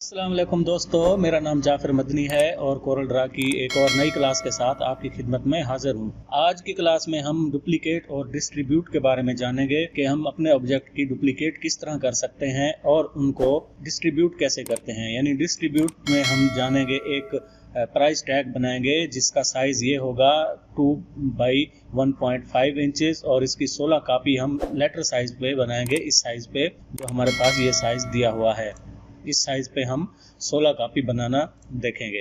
अस्सलाम वालेकुम दोस्तों, मेरा नाम जाफर मदनी है और कोरल ड्रा की एक और नई क्लास के साथ आपकी खिदमत में हाजिर हूँ। आज की क्लास में हम डुप्लीकेट और डिस्ट्रीब्यूट के बारे में जानेंगे कि हम अपने ऑब्जेक्ट की डुप्लीकेट किस तरह कर सकते हैं और उनको डिस्ट्रीब्यूट कैसे करते हैं। यानी डिस्ट्रीब्यूट में हम जानेंगे एक प्राइस टैग बनाएंगे जिसका साइज़ ये होगा 2 बाई 1.5 इंचेस और इसकी 16 कापी हम लेटर साइज पे बनाएंगे। इस साइज पे जो हमारे पास ये साइज दिया हुआ है, इस साइज पे हम 16 कापी बनाना देखेंगे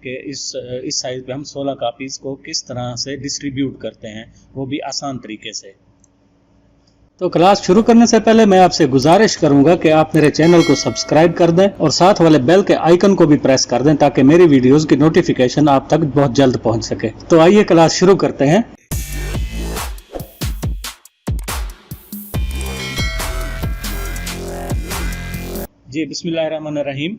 कि इस साइज पे हम 16 कापीज को किस तरह से डिस्ट्रीब्यूट करते हैं, वो भी आसान तरीके से। तो क्लास शुरू करने से पहले मैं आपसे गुजारिश करूंगा कि आप मेरे चैनल को सब्सक्राइब कर दें और साथ वाले बेल के आइकन को भी प्रेस कर दें ताकि मेरी वीडियोस की नोटिफिकेशन आप तक बहुत जल्द पहुंच सके। तो आइए क्लास शुरू करते हैं। जी बिस्मिल्लाहिर्रहमानिर्रहीम।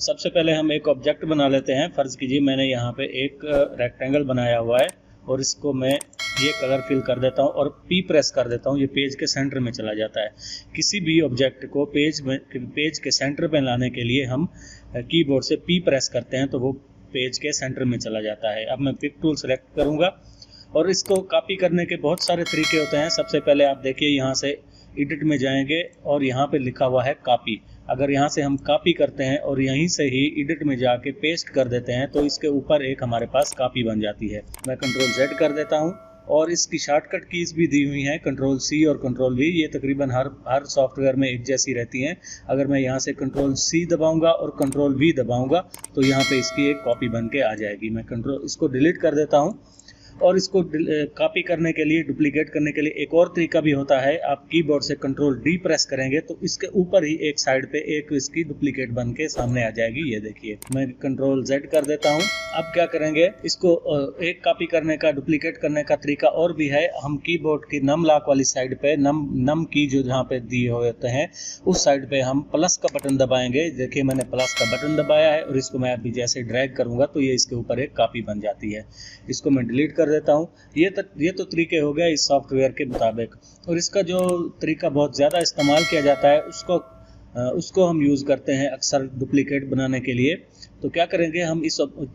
सबसे पहले हम एक ऑब्जेक्ट बना लेते हैं। फ़र्ज़ कीजिए मैंने यहाँ पे एक रेक्टेंगल बनाया हुआ है और इसको मैं ये कलर फिल कर देता हूँ और पी प्रेस कर देता हूँ। ये पेज के सेंटर में चला जाता है। किसी भी ऑब्जेक्ट को पेज के सेंटर पे लाने के लिए हम कीबोर्ड से पी प्रेस करते हैं तो वो पेज के सेंटर में चला जाता है। अब मैं पिक टूल सेलेक्ट करूँगा और इसको कॉपी करने के बहुत सारे तरीके होते हैं। सबसे पहले आप देखिए, यहाँ से एडिट में जाएंगे और यहाँ पे लिखा हुआ है कॉपी। अगर यहाँ से हम कॉपी करते हैं और यहीं से ही एडिट में जाके पेस्ट कर देते हैं तो इसके ऊपर एक हमारे पास कॉपी बन जाती है। मैं कंट्रोल Z कर देता हूँ और इसकी शॉर्टकट कीज भी दी हुई हैं, कंट्रोल C और कंट्रोल V। ये तकरीबन हर सॉफ्टवेयर में एक जैसी रहती हैं। अगर मैं यहाँ से कंट्रोल C दबाऊंगा और कंट्रोल V दबाऊंगा तो यहाँ पे इसकी एक कॉपी बन के आ जाएगी। मैं इसको डिलीट कर देता हूँ। और इसको कॉपी करने के लिए, डुप्लीकेट करने के लिए एक और तरीका भी होता है। आप कीबोर्ड से कंट्रोल D प्रेस करेंगे तो इसके ऊपर ही एक साइड पे एक इसकी डुप्लीकेट बन के सामने आ जाएगी। ये देखिए, मैं कंट्रोल Z कर देता हूँ। अब क्या करेंगे, इसको एक कॉपी करने का, डुप्लीकेट करने का तरीका और भी है। हम कीबोर्ड की नम लॉक वाली साइड पे, नम की जो जहाँ पे दिए हुए होते हैं उस साइड पे हम प्लस का बटन दबाएंगे। देखिए मैंने प्लस का बटन दबाया है और इसको मैं अभी जैसे ड्रैग करूंगा तो ये इसके ऊपर एक कॉपी बन जाती है। इसको मैं डिलीट कर देता हूँ। ये तो तरीके हो गए इस सॉफ्टवेयर के मुताबिक। और इसका जो तरीका बहुत ज़्यादा इस्तेमाल किया जाता है उसको हम यूज़ करते हैं अक्सर डुप्लीकेट बनाने के लिए। तो क्या करेंगे, हम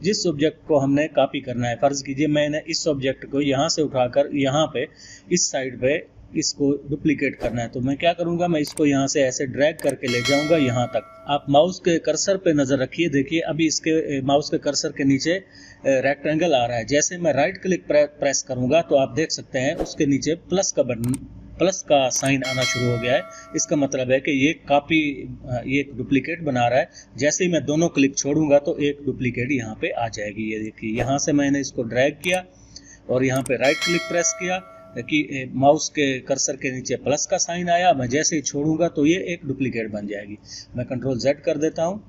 जिस ऑब्जेक्ट को हमने कॉपी करना है, फ़र्ज़ कीजिए मैंने इस ऑब्जेक्ट को यहाँ से उठाकर यहाँ पे इस साइड पे इसको डुप्लीकेट करना है। तो मैं क्या करूँगा, मैं इसको यहाँ से ऐसे ड्रैग करके ले जाऊँगा यहाँ तक। आप माउस के कर्सर पे नज़र रखिए, देखिए अभी इसके माउस के कर्सर के नीचे रेक्टेंगल आ रहा है। जैसे मैं राइट क्लिक प्रेस करूँगा तो आप देख सकते हैं उसके नीचे प्लस का बटन, प्लस का साइन आना शुरू हो गया है। इसका मतलब है कि ये कॉपी, ये एक डुप्लीकेट बना रहा है। जैसे ही मैं दोनों क्लिक छोड़ूंगा तो एक डुप्लीकेट यहाँ पे आ जाएगी। ये देखिए, यहाँ से मैंने इसको ड्रैग किया और यहाँ पे राइट क्लिक प्रेस किया कि माउस के कर्सर के नीचे प्लस का साइन आया। मैं जैसे ही छोड़ूंगा तो ये एक डुप्लीकेट बन जाएगी। मैं कंट्रोल Z कर देता हूँ।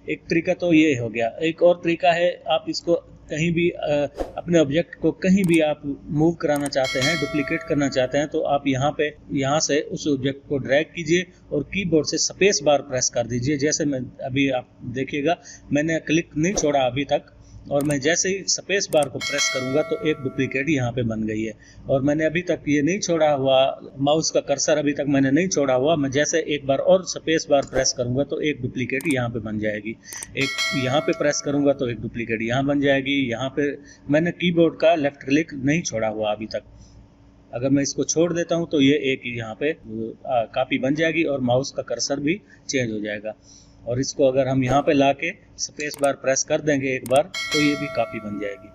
एक तरीका तो ये हो गया। एक और तरीका है, आप इसको कहीं भी अपने ऑब्जेक्ट को कहीं भी आप मूव कराना चाहते हैं, डुप्लीकेट करना चाहते हैं तो आप यहाँ से उस ऑब्जेक्ट को ड्रैग कीजिए और कीबोर्ड से स्पेस बार प्रेस कर दीजिए। जैसे मैं अभी, आप देखिएगा मैंने क्लिक नहीं छोड़ा अभी तक और मैं जैसे ही स्पेस बार को प्रेस करूंगा तो एक डुप्लीकेट यहाँ पे बन गई है। और मैंने अभी तक ये नहीं छोड़ा हुआ, माउस का कर्सर अभी तक मैंने नहीं छोड़ा हुआ। मैं जैसे एक बार और स्पेस बार प्रेस करूंगा तो एक डुप्लीकेट यहाँ पे बन जाएगी। एक यहाँ पे प्रेस करूंगा तो एक डुप्लीकेट यहाँ बन जाएगी। यहाँ पे मैंने कीबोर्ड का लेफ्ट क्लिक नहीं छोड़ा हुआ अभी तक। अगर मैं इसको छोड़ देता हूँ तो ये एक यहाँ पे कॉपी बन जाएगी और माउस का कर्सर भी चेंज हो जाएगा। और इसको अगर हम यहाँ पे लाके स्पेस बार प्रेस कर देंगे एक बार तो ये भी कॉपी बन जाएगी।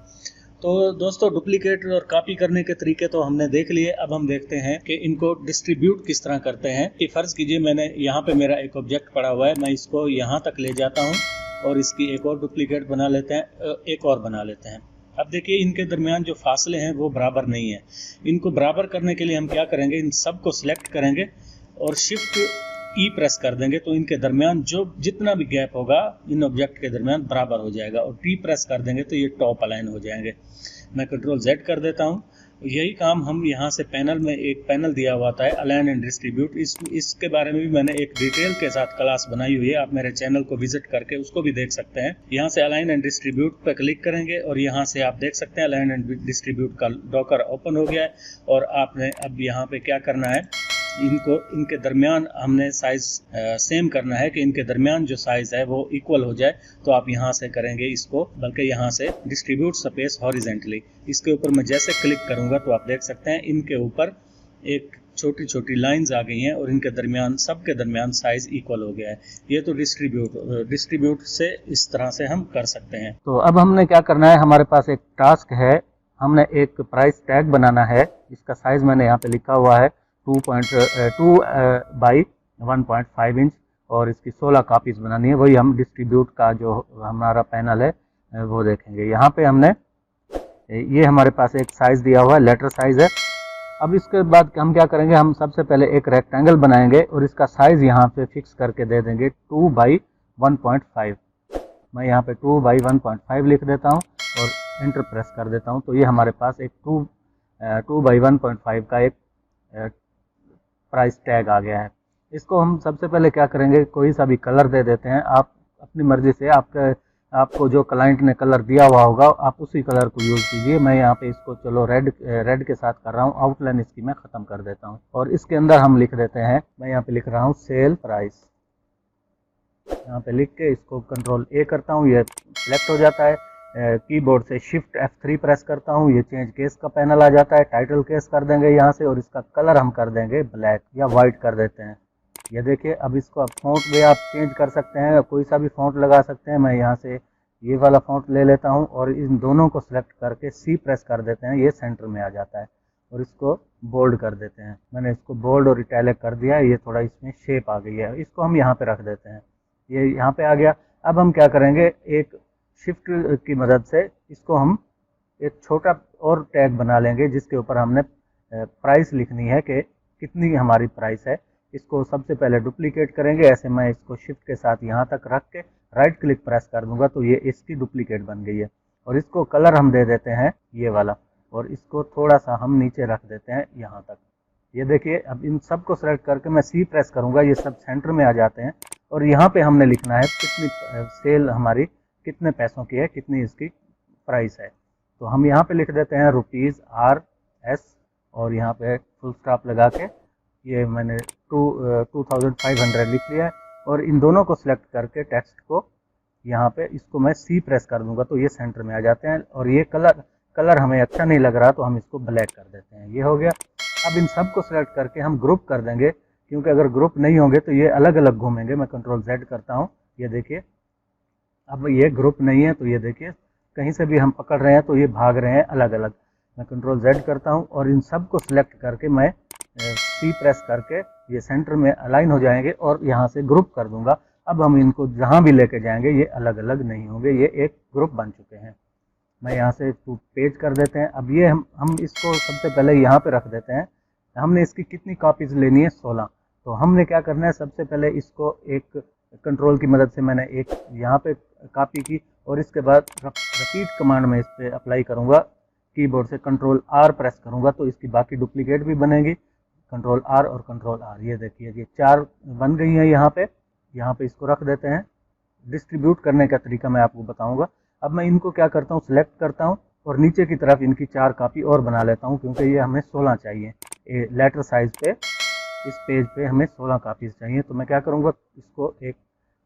तो दोस्तों, डुप्लीकेट और कॉपी करने के तरीके तो हमने देख लिए। अब हम देखते हैं कि इनको डिस्ट्रीब्यूट किस तरह करते हैं। कि फ़र्ज़ कीजिए मैंने यहाँ पे मेरा एक ऑब्जेक्ट पड़ा हुआ है, मैं इसको यहाँ तक ले जाता हूँ और इसकी एक और डुप्लीकेट बना लेते हैं, एक और बना लेते हैं। अब देखिए इनके दरमियान जो फासले हैं वो बराबर नहीं है। इनको बराबर करने के लिए हम क्या करेंगे, इन सब को सिलेक्ट करेंगे और शिफ्ट E प्रेस कर देंगे तो इनके दरमियान जितना भी गैप होगा इन ऑब्जेक्ट के दरमियान बराबर हो जाएगा। और T प्रेस कर देंगे तो ये टॉप अलाइन हो जाएंगे। मैं कंट्रोल Z कर देता हूँ। यही काम हम यहाँ से पैनल में एक पैनल दिया हुआ था अलाइन एंड डिस्ट्रीब्यूट, इसके बारे में भी मैंने एक डिटेल के साथ क्लास बनाई हुई है। आप मेरे चैनल को विजिट करके उसको भी देख सकते हैं। यहाँ से अलाइन एंड डिस्ट्रीब्यूट पर क्लिक करेंगे और यहाँ से आप देख सकते हैं अलाइन एंड डिस्ट्रीब्यूट का डॉकर ओपन हो गया है। और आपने अब यहाँ पे क्या करना है, इनके दरमियान हमने साइज सेम करना है कि इनके दरमियान जो साइज है वो इक्वल हो जाए। तो आप यहाँ से करेंगे इसको, बल्कि यहाँ से डिस्ट्रीब्यूट स्पेस हॉरिजेंटली, इसके ऊपर मैं जैसे क्लिक करूंगा तो आप देख सकते हैं इनके ऊपर एक छोटी छोटी लाइंस आ गई हैं और इनके दरमियान, सबके दरमियान साइज इक्वल हो गया है। ये तो डिस्ट्रीब्यूट से इस तरह से हम कर सकते हैं। तो अब हमने क्या करना है, हमारे पास एक टास्क है, हमने एक प्राइस टैग बनाना है। इसका साइज मैंने यहाँ पे लिखा हुआ है 2.2 बाई 1.5 इंच और इसकी 16 कापीज बनानी है। वही हम डिस्ट्रीब्यूट का जो हमारा पैनल है वो देखेंगे। यहाँ पे हमने ये हमारे पास एक साइज दिया हुआ है, लेटर साइज है। अब इसके बाद हम क्या करेंगे, हम सबसे पहले एक रेक्टेंगल बनाएंगे और इसका साइज यहाँ पे फिक्स करके दे देंगे 2 बाई 1.5। मैं यहाँ पे 2 बाई 1.5 लिख देता हूँ और एंटर प्रेस कर देता हूँ। तो ये हमारे पास एक 2 बाई 1.5 का एक प्राइस टैग आ गया है। इसको हम सबसे पहले क्या करेंगे, कोई सा भी कलर दे देते हैं। आप अपनी मर्जी से, आपको जो क्लाइंट ने कलर दिया हुआ होगा आप उसी कलर को यूज़ कीजिए। मैं यहाँ पे इसको चलो रेड के साथ कर रहा हूँ। आउटलाइन इसकी मैं ख़त्म कर देता हूँ और इसके अंदर हम लिख देते हैं, मैं यहाँ पे लिख रहा हूँ सेल प्राइस। यहाँ पे लिख के इसको कंट्रोल A करता हूँ, ये सिलेक्ट हो जाता है। कीबोर्ड से शिफ्ट F3 प्रेस करता हूँ, ये चेंज केस का पैनल आ जाता है। टाइटल केस कर देंगे यहाँ से और इसका कलर हम कर देंगे ब्लैक या वाइट कर देते हैं। ये देखिए, अब इसको अब फ़ॉन्ट भी आप चेंज कर सकते हैं, कोई सा भी फ़ॉन्ट लगा सकते हैं। मैं यहाँ से ये वाला फ़ॉन्ट ले लेता हूँ और इन दोनों को सिलेक्ट करके C प्रेस कर देते हैं, ये सेंटर में आ जाता है। और इसको बोल्ड कर देते हैं। मैंने इसको बोल्ड और इटैलिक कर दिया, ये थोड़ा इसमें शेप आ गई है। इसको हम यहाँ पे रख देते हैं, ये यहाँ पे आ गया। अब हम क्या करेंगे, एक शिफ्ट की मदद से इसको हम एक छोटा और टैग बना लेंगे जिसके ऊपर हमने प्राइस लिखनी है कि कितनी हमारी प्राइस है। इसको सबसे पहले डुप्लीकेट करेंगे। ऐसे मैं इसको शिफ्ट के साथ यहाँ तक रख के राइट क्लिक प्रेस कर दूंगा तो ये इसकी डुप्लीकेट बन गई है। और इसको कलर हम दे देते हैं ये वाला और इसको थोड़ा सा हम नीचे रख देते हैं यहाँ तक। ये देखिए, अब इन सब को सेलेक्ट करके मैं C प्रेस करूँगा, ये सब सेंटर में आ जाते हैं। और यहाँ पे हमने लिखना है कितनी सेल हमारी कितने पैसों की है, कितनी इसकी प्राइस है। तो हम यहाँ पे लिख देते हैं ₹RS और यहाँ पे फुल स्टॉप लगा के ये मैंने 2500 लिख लिया है। और इन दोनों को सिलेक्ट करके टेक्स्ट को यहाँ पे इसको मैं C प्रेस कर दूंगा तो ये सेंटर में आ जाते हैं। और ये कलर हमें अच्छा नहीं लग रहा तो हम इसको ब्लैक कर देते हैं, ये हो गया। अब इन सब को सिलेक्ट करके हम ग्रुप कर देंगे, क्योंकि अगर ग्रुप नहीं होंगे तो ये अलग अलग घूमेंगे। मैं कंट्रोल Z करता हूँ, ये देखिए अब ये ग्रुप नहीं है तो ये देखिए कहीं से भी हम पकड़ रहे हैं तो ये भाग रहे हैं अलग अलग। मैं कंट्रोल Z करता हूँ और इन सब को सिलेक्ट करके मैं C प्रेस करके ये सेंटर में अलाइन हो जाएंगे और यहाँ से ग्रुप कर दूंगा। अब हम इनको जहाँ भी लेके जाएंगे ये अलग अलग नहीं होंगे, ये एक ग्रुप बन चुके हैं। मैं यहाँ से टू पेज कर देते हैं। अब ये हम इसको सबसे पहले यहाँ पे रख देते हैं। हमने इसकी कितनी कॉपीज लेनी है, 16। तो हमने क्या करना है, सबसे पहले इसको एक कंट्रोल की मदद से मैंने एक यहाँ पे कॉपी की और इसके बाद रिपीट कमांड में इस पर अप्लाई करूँगा। कीबोर्ड से कंट्रोल R प्रेस करूँगा तो इसकी बाकी डुप्लीकेट भी बनेगी। कंट्रोल R और कंट्रोल R, ये देखिए ये 4 बन गई हैं। यहाँ पे इसको रख देते हैं। डिस्ट्रीब्यूट करने का तरीका मैं आपको बताऊँगा। अब मैं इनको क्या करता हूँ, सिलेक्ट करता हूँ और नीचे की तरफ इनकी 4 कॉपी और बना लेता हूँ, क्योंकि ये हमें 16 चाहिए। लेटर साइज पे इस पेज पे हमें 16 कापीज चाहिए। तो मैं क्या करूँगा, इसको एक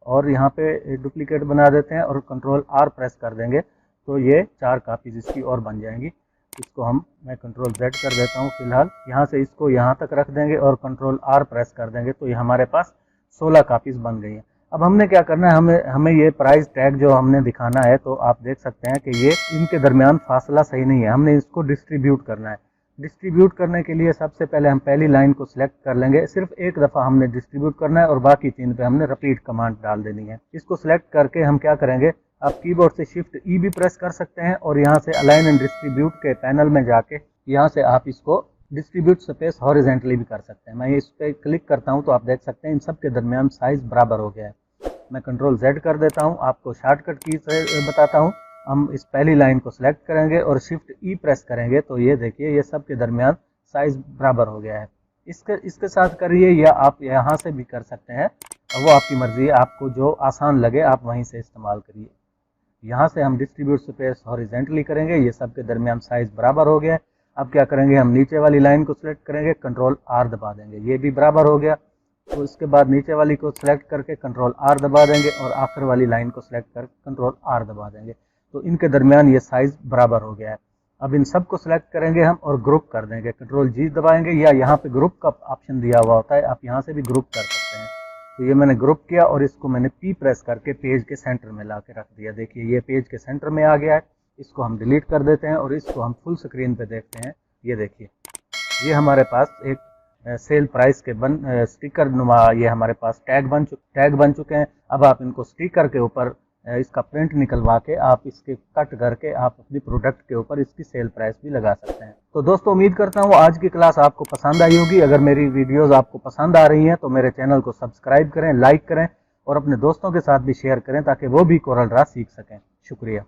और यहाँ पे डुप्लीकेट बना देते हैं और कंट्रोल R प्रेस कर देंगे तो ये 4 कापीज इसकी और बन जाएंगी। इसको मैं कंट्रोल Z कर देता हूँ फिलहाल। यहाँ से इसको यहाँ तक रख देंगे और कंट्रोल R प्रेस कर देंगे तो ये हमारे पास 16 कापीज बन गई हैं। अब हमने क्या करना है, हमें ये प्राइस टैग जो हमने दिखाना है, तो आप देख सकते हैं कि ये इनके दरमियान फासला सही नहीं है। हमने इसको डिस्ट्रीब्यूट करना है। डिस्ट्रीब्यूट करने के लिए सबसे पहले हम पहली लाइन को सिलेक्ट कर लेंगे। सिर्फ एक दफ़ा हमने डिस्ट्रीब्यूट करना है और बाकी 3 पे हमने रिपीट कमांड डाल देनी है। इसको सिलेक्ट करके हम क्या करेंगे, आप कीबोर्ड से शिफ्ट E भी प्रेस कर सकते हैं और यहाँ से अलाइन एंड डिस्ट्रीब्यूट के पैनल में जाके यहाँ से आप इसको डिस्ट्रीब्यूट स्पेस हॉरिजेंटली भी कर सकते हैं। मैं इस पर क्लिक करता हूँ तो आप देख सकते हैं इन सब के दरमियान साइज बराबर हो गया है। मैं कंट्रोल Z कर देता हूँ, आपको शॉर्टकट की से बताता हूँ। हम इस पहली लाइन को सिलेक्ट करेंगे और शिफ्ट E प्रेस करेंगे तो ये देखिए ये सब के दरमियान साइज बराबर हो गया है। इसके साथ करिए या आप यहाँ से भी कर सकते हैं, वो आपकी मर्जी है। आपको जो आसान लगे आप वहीं से इस्तेमाल करिए। यहाँ से हम डिस्ट्रीब्यूट स्पेस हॉरिजेंटली करेंगे, ये सब के दरमियान साइज बराबर हो गया है। अब क्या करेंगे, हम नीचे वाली लाइन को सिलेक्ट करेंगे, कंट्रोल आर दबा देंगे, ये भी बराबर हो गया। तो इसके बाद नीचे वाली को सिलेक्ट करके कंट्रोल आर दबा देंगे और आखिर वाली लाइन को सिलेक्ट कर कंट्रोल आर दबा देंगे। तो इनके दरमियान ये साइज़ बराबर हो गया है। अब इन सब को सिलेक्ट करेंगे हम और ग्रुप कर देंगे, कंट्रोल जी दबाएंगे, या यहाँ पे ग्रुप का ऑप्शन दिया हुआ होता है, आप यहाँ से भी ग्रुप कर सकते हैं। तो ये मैंने ग्रुप किया और इसको मैंने पी प्रेस करके पेज के सेंटर में ला के रख दिया। देखिए ये पेज के सेंटर में आ गया है। इसको हम डिलीट कर देते हैं और इसको हम फुल स्क्रीन पे देखते हैं। ये देखिए, ये हमारे पास एक सेल प्राइस के स्टिकर नुमा ये हमारे पास टैग बन चुके हैं। अब आप इनको स्टिकर के ऊपर इसका प्रिंट निकलवा के आप इसके कट करके आप अपनी प्रोडक्ट के ऊपर इसकी सेल प्राइस भी लगा सकते हैं। तो दोस्तों उम्मीद करता हूँ आज की क्लास आपको पसंद आई होगी। अगर मेरी वीडियोस आपको पसंद आ रही हैं तो मेरे चैनल को सब्सक्राइब करें, लाइक करें और अपने दोस्तों के साथ भी शेयर करें ताकि वो भी कोरल ड्रा सीख सकें। शुक्रिया।